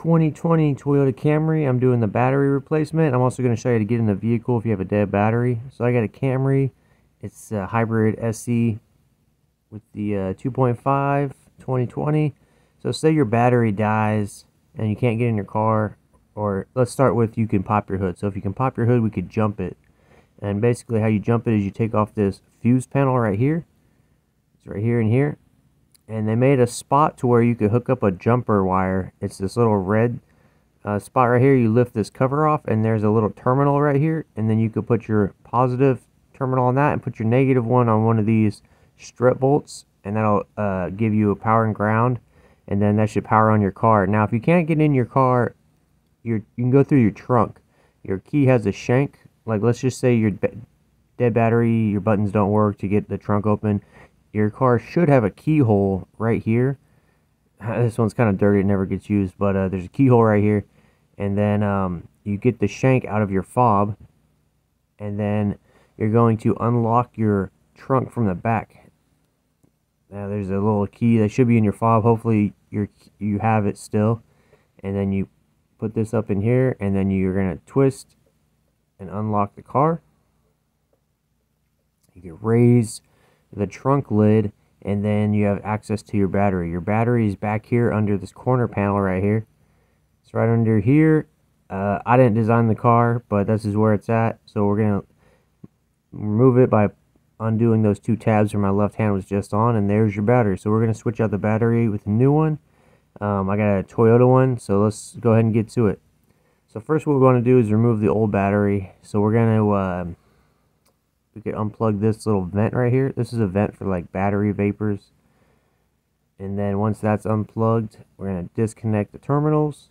2020 Toyota Camry. I'm doing the battery replacement. I'm also going to show you how to get in the vehicle if you have a dead battery. So I got a Camry. It's a hybrid SE with the 2.5 2020. So say your battery dies and you can't get in your car, or let's start with you can pop your hood. So if you can pop your hood, we could jump it. And basically how you jump it is you take off this fuse panel right here. It's right here and here. And they made a spot to where you could hook up a jumper wire. It's this little red spot right here. You lift this cover off and there's a little terminal right here, and then you could put your positive terminal on that and put your negative one on one of these strut bolts, and that'll give you a power and ground, and then that should power on your car. Now if you can't get in your car, you can go through your trunk. Your key has a shank. Like let's just say your dead battery, your buttons don't work to get the trunk open. Your car should have a keyhole right here. This one's kind of dirty, it never gets used, but there's a keyhole right here. And then you get the shank out of your fob, and then you're going to unlock your trunk from the back. Now there's a little key that should be in your fob. Hopefully you have it still. And then you put this up in here, and then you're going to twist and unlock the car. You can raise the trunk lid, and then you have access to your battery. Your battery is back here under this corner panel right here. It's right under here. I didn't design the car, but this is where it's at. So we're gonna remove it by undoing those two tabs where my left hand was just on, and there's your battery. So we're gonna switch out the battery with a new one. I got a Toyota one, so let's go ahead and get to it. So first what we're going to do is remove the old battery. So we're gonna we could unplug this little vent right here. This is a vent for like battery vapors. And then once that's unplugged, we're going to disconnect the terminals.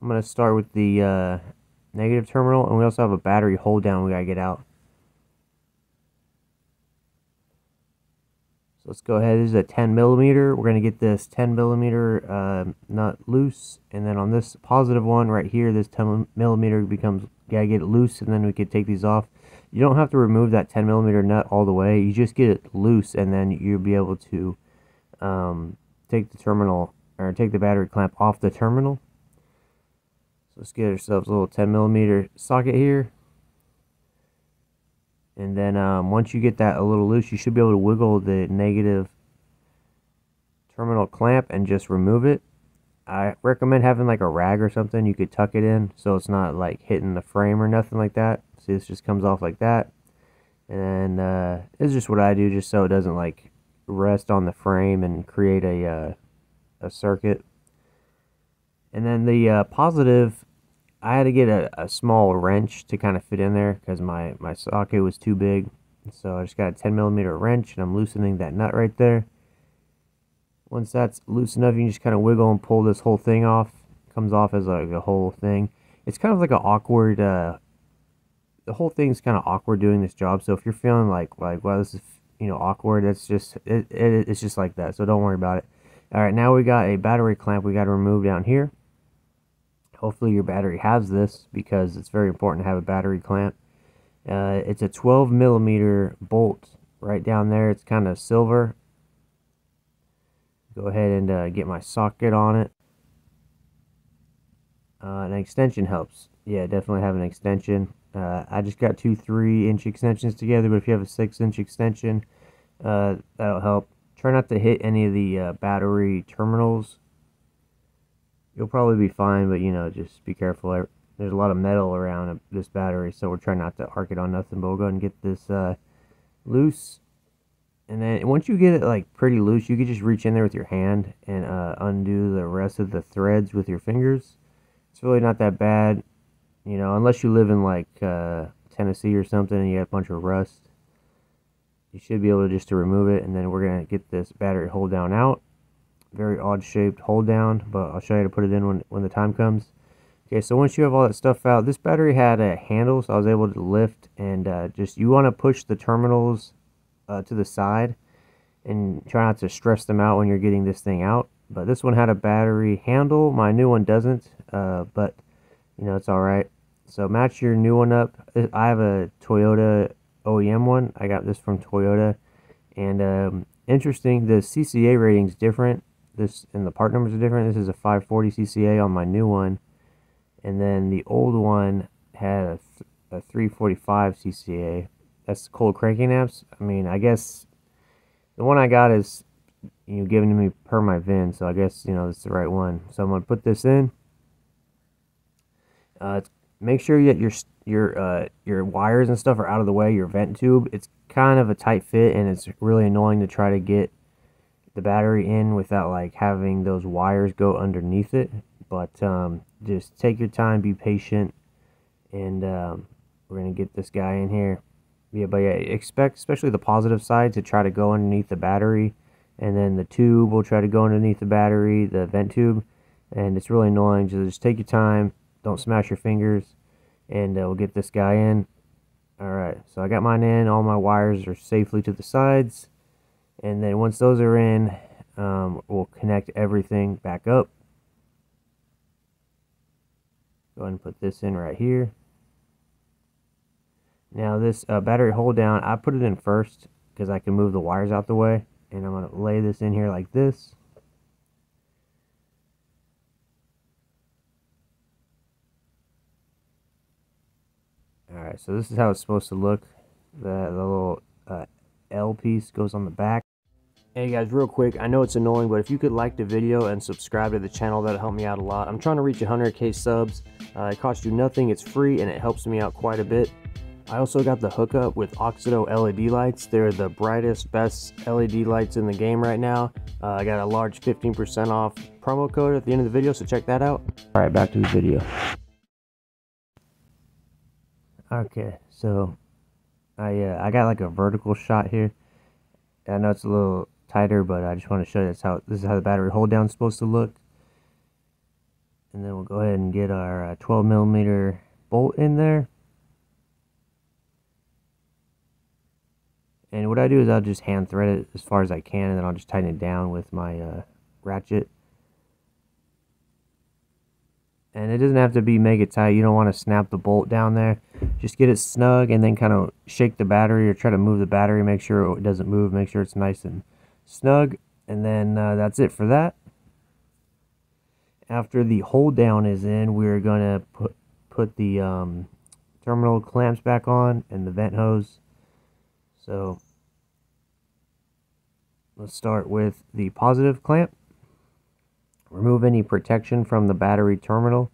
I'm going to start with the negative terminal, and we also have a battery hold down we got to get out. So let's go ahead. This is a 10mm. We're going to get this 10mm nut loose, and then on this positive one right here, this 10mm becomes, gotta get it loose, and then we could take these off. You don't have to remove that 10mm nut all the way. You just get it loose, and then you'll be able to take the terminal, or take the battery clamp off the terminal. So let's get ourselves a little 10mm socket here. And then once you get that a little loose, you should be able to wiggle the negative terminal clamp and just remove it. I recommend having like a rag or something you could tuck it in so it's not like hitting the frame or nothing like that. See, this just comes off like that. And it's just what I do, just so it doesn't like rest on the frame and create a circuit. And then the positive, I had to get a small wrench to kind of fit in there because my socket was too big. So I just got a 10mm wrench, and I'm loosening that nut right there. Once that's loose enough, you can just kind of wiggle and pull this whole thing off. It comes off as like a whole thing. It's kind of like an awkward, the whole thing's kind of awkward doing this job. So if you're feeling like wow, this is, you know, awkward, that's just, it's just like that. So don't worry about it. All right, now we got a battery clamp we got to remove down here. Hopefully your battery has this, because it's very important to have a battery clamp. It's a 12mm bolt right down there. It's kind of silver. Go ahead and get my socket on it. An extension helps. Yeah, definitely have an extension. I just got two 3-inch extensions together, but if you have a 6-inch extension, that'll help. Try not to hit any of the battery terminals. You'll probably be fine, but you know, just be careful. There's a lot of metal around this battery, so we're trying not to arc it on nothing, but we'll go ahead and get this loose. And then once you get it like pretty loose, you can just reach in there with your hand and undo the rest of the threads with your fingers. It's really not that bad, you know, unless you live in like Tennessee or something and you have a bunch of rust. You should be able to just remove it, and then we're going to get this battery hold down out. Very odd shaped hold down, but I'll show you how to put it in when the time comes. Okay, so once you have all that stuff out, this battery had a handle, so I was able to lift, and just, you want to push the terminals to the side and try not to stress them out when you're getting this thing out. But this one had a battery handle. My new one doesn't, but you know, it's alright. So match your new one up. I have a Toyota OEM one. I got this from Toyota, and interesting, the CCA rating is different. this, and the part numbers are different. This is a 540 CCA on my new one, and then the old one had a 345 CCA. That's cold cranking amps. I mean, I guess the one I got is, you know, given to me per my VIN, so I guess, you know, it's the right one. So I'm gonna put this in. Make sure that your wires and stuff are out of the way. Your vent tube, it's kind of a tight fit, and it's really annoying to try to get the battery in without like having those wires go underneath it. But just take your time, be patient, and we're gonna get this guy in here. Yeah, but yeah, expect, especially the positive side, to try to go underneath the battery, and then the tube will try to go underneath the battery, the vent tube, and it's really annoying. Just take your time, don't smash your fingers, and we'll get this guy in. Alright, so I got mine in, all my wires are safely to the sides, and then once those are in, we'll connect everything back up. Go ahead and put this in right here. Now this battery hold down, I put it in first because I can move the wires out the way, and I'm going to lay this in here like this. Alright, so this is how it's supposed to look. The little L piece goes on the back. Hey guys, real quick, I know it's annoying, but if you could like the video and subscribe to the channel, that'll help me out a lot. I'm trying to reach 100k subs. It costs you nothing, it's free, and it helps me out quite a bit. I also got the hookup with AUXITO LED lights. They're the brightest, best LED lights in the game right now. I got a large 15% off promo code at the end of the video, so check that out. Alright, back to the video. Okay, so I got like a vertical shot here. I know it's a little tighter, but I just want to show you this is how the battery hold down is supposed to look. And then we'll go ahead and get our 12mm bolt in there. And what I do is I'll just hand thread it as far as I can, and then I'll just tighten it down with my ratchet. And it doesn't have to be mega tight. You don't want to snap the bolt down there. Just get it snug, and then kind of shake the battery or try to move the battery. Make sure it doesn't move. Make sure it's nice and snug. And then that's it for that. After the hold down is in, we're going to put the terminal clamps back on and the vent hose. So let's start with the positive clamp. Remove any protection from the battery terminal,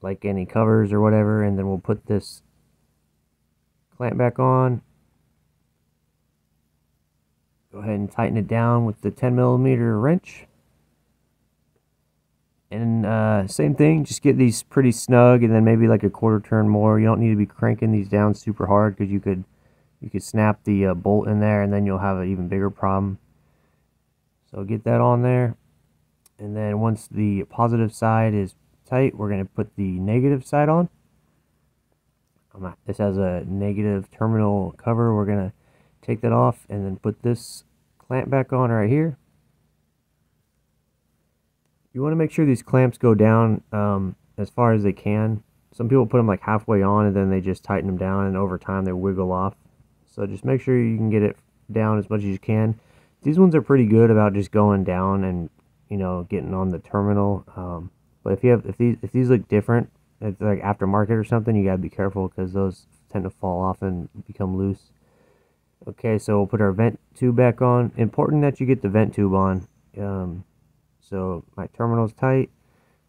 like any covers or whatever, and then we'll put this clamp back on. Go ahead and tighten it down with the 10mm wrench. And same thing, just get these pretty snug, and then maybe like a quarter turn more. You don't need to be cranking these down super hard, because you could snap the bolt in there, and then you'll have an even bigger problem. So get that on there. And then once the positive side is tight, we're going to put the negative side on. This has a negative terminal cover. We're going to take that off and then put this clamp back on right here. You want to make sure these clamps go down as far as they can. Some people put them like halfway on, and then they just tighten them down, and over time they wiggle off. So just make sure you can get it down as much as you can. These ones are pretty good about just going down and, you know, getting on the terminal. But if these look different, it's like aftermarket or something, you gotta be careful, because those tend to fall off and become loose. Okay, so we'll put our vent tube back on. Important that you get the vent tube on. So my terminal's tight.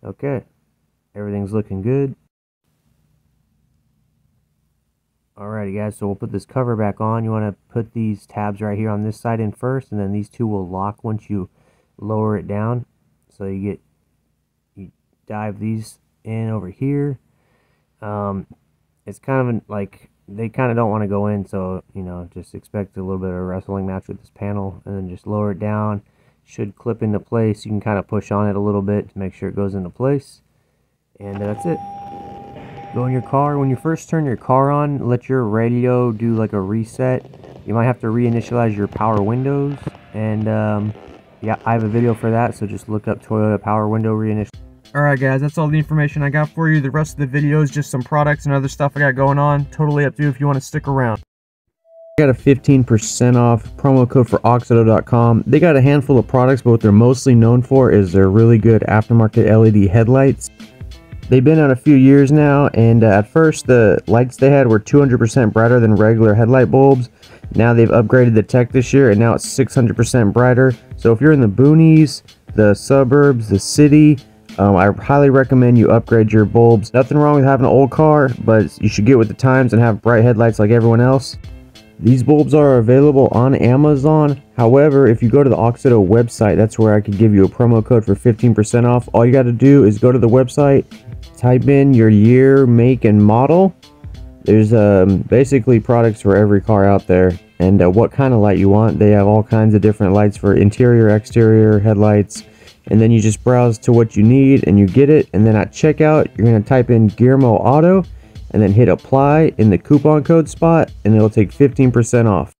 Okay, everything's looking good. Alrighty guys, so we'll put this cover back on. You want to put these tabs right here on this side in first, and then these two will lock once you lower it down. So you dive these in over here. It's kind of like they kind of don't want to go in, so you know, just expect a little bit of a wrestling match with this panel, and then just lower it down. Should clip into place. You can kind of push on it a little bit to make sure it goes into place, and that's it. Go in your car. When you first turn your car on, let your radio do like a reset. You might have to reinitialize your power windows, and yeah, I have a video for that, so just look up Toyota power window reinitialization. Alright guys, that's all the information I got for you. The rest of the video is just some products and other stuff I got going on. Totally up to you if you want to stick around. Got a 15% off promo code for AUXITO.com. They got a handful of products, but what they're mostly known for is their really good aftermarket LED headlights. They've been out a few years now, and at first the lights they had were 200% brighter than regular headlight bulbs. Now they've upgraded the tech this year, and now it's 600% brighter. So if you're in the boonies, the suburbs, the city, I highly recommend you upgrade your bulbs. Nothing wrong with having an old car, but you should get with the times and have bright headlights like everyone else. These bulbs are available on Amazon. However, if you go to the AUXITO website, that's where I could give you a promo code for 15% off. All you got to do is go to the website, type in your year, make, and model. There's basically products for every car out there, and what kind of light you want. They have all kinds of different lights for interior, exterior, headlights, and then you just browse to what you need and you get it. And then at checkout, you're going to type in GearmoAuto and then hit apply in the coupon code spot, and it'll take 15% off.